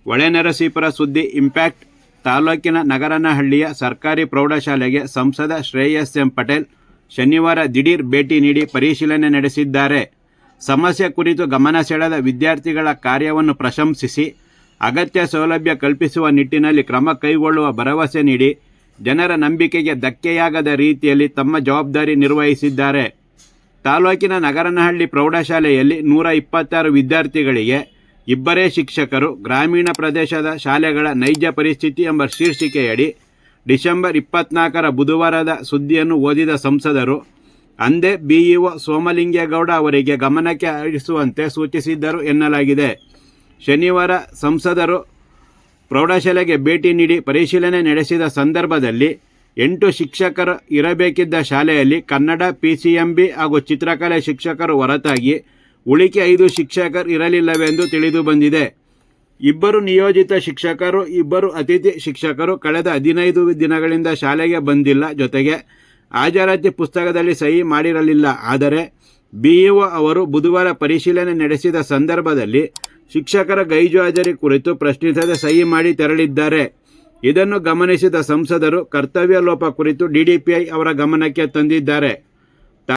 ಹೊಳೆನರಸೀಪುರ ಸುದ್ದಿ ಇಂಪ್ಯಾಕ್ಟ್. ತಾಲೂಕಿನ ನಗರನಹಳ್ಳಿಯ ಸರ್ಕಾರಿ ಪ್ರೌಢಶಾಲೆಗೆ ಸಂಸದ ಶ್ರೇಯಸ್ ಎಂ ಪಟೇಲ್ ಶನಿವಾರ ದಿಢೀರ್ ಭೇಟಿ ನೀಡಿ ಪರಿಶೀಲನೆ ನಡೆಸಿದ್ದಾರೆ. ಸಮಸ್ಯೆ ಕುರಿತು ಗಮನ ಸೆಳೆದ ವಿದ್ಯಾರ್ಥಿಗಳ ಕಾರ್ಯವನ್ನು ಪ್ರಶಂಸಿಸಿ ಅಗತ್ಯ ಸೌಲಭ್ಯ ಕಲ್ಪಿಸುವ ನಿಟ್ಟಿನಲ್ಲಿ ಕ್ರಮ ಕೈಗೊಳ್ಳುವ ಭರವಸೆ ನೀಡಿ ಜನರ ನಂಬಿಕೆಗೆ ಧಕ್ಕೆಯಾಗದ ರೀತಿಯಲ್ಲಿ ತಮ್ಮ ಜವಾಬ್ದಾರಿ ನಿರ್ವಹಿಸಿದ್ದಾರೆ. ತಾಲೂಕಿನ ನಗರನಹಳ್ಳಿ ಪ್ರೌಢಶಾಲೆಯಲ್ಲಿ 126 ವಿದ್ಯಾರ್ಥಿಗಳಿಗೆ ಇಬ್ಬರೇ ಶಿಕ್ಷಕರು, ಗ್ರಾಮೀಣ ಪ್ರದೇಶದ ಶಾಲೆಗಳ ನೈಜ ಪರಿಸ್ಥಿತಿ ಎಂಬ ಶೀರ್ಷಿಕೆಯಡಿ ಡಿಸೆಂಬರ್ 24 ಬುಧವಾರದ ಸುದ್ದಿಯನ್ನು ಓದಿದ ಸಂಸದರು ಅಂದೇ ಬಿಇಒ ಸೋಮಲಿಂಗೇಗೌಡ ಅವರಿಗೆ ಗಮನಕ್ಕೆ ಹರಿಸುವಂತೆ ಸೂಚಿಸಿದ್ದರು ಎನ್ನಲಾಗಿದೆ. ಶನಿವಾರ ಸಂಸದರು ಪ್ರೌಢಶಾಲೆಗೆ ಭೇಟಿ ನೀಡಿ ಪರಿಶೀಲನೆ ನಡೆಸಿದ ಸಂದರ್ಭದಲ್ಲಿ 8 ಶಿಕ್ಷಕರು ಇರಬೇಕಿದ್ದ ಶಾಲೆಯಲ್ಲಿ ಕನ್ನಡ, PCMB ಹಾಗೂ ಚಿತ್ರಕಲೆ ಶಿಕ್ಷಕರು ಹೊರತಾಗಿ ಉಳಿಕೆ 5 ಶಿಕ್ಷಕರು ಇರಲಿಲ್ಲವೆಂದು ತಿಳಿದು ಬಂದಿದೆ. 2 ನಿಯೋಜಿತ ಶಿಕ್ಷಕರು, 2 ಅತಿಥಿ ಶಿಕ್ಷಕರು ಕಳೆದ 15 ದಿನಗಳಿಂದ ಶಾಲೆಗೆ ಬಂದಿಲ್ಲ. ಜೊತೆಗೆ ಹಾಜರಾತಿ ಪುಸ್ತಕದಲ್ಲಿ ಸಹಿ ಮಾಡಿರಲಿಲ್ಲ. ಆದರೆ ಬಿಇಒ ಅವರು ಬುಧವಾರ ಪರಿಶೀಲನೆ ನಡೆಸಿದ ಸಂದರ್ಭದಲ್ಲಿ ಶಿಕ್ಷಕರ ಗೈರುಹಾಜರಿ ಕುರಿತು ಪ್ರಶ್ನಿಸದೆ ಸಹಿ ಮಾಡಿ ತೆರಳಿದ್ದಾರೆ. ಇದನ್ನು ಗಮನಿಸಿದ ಸಂಸದರು ಕರ್ತವ್ಯ ಲೋಪ ಕುರಿತು DDPI ಅವರ ಗಮನಕ್ಕೆ ತಂದಿದ್ದಾರೆ.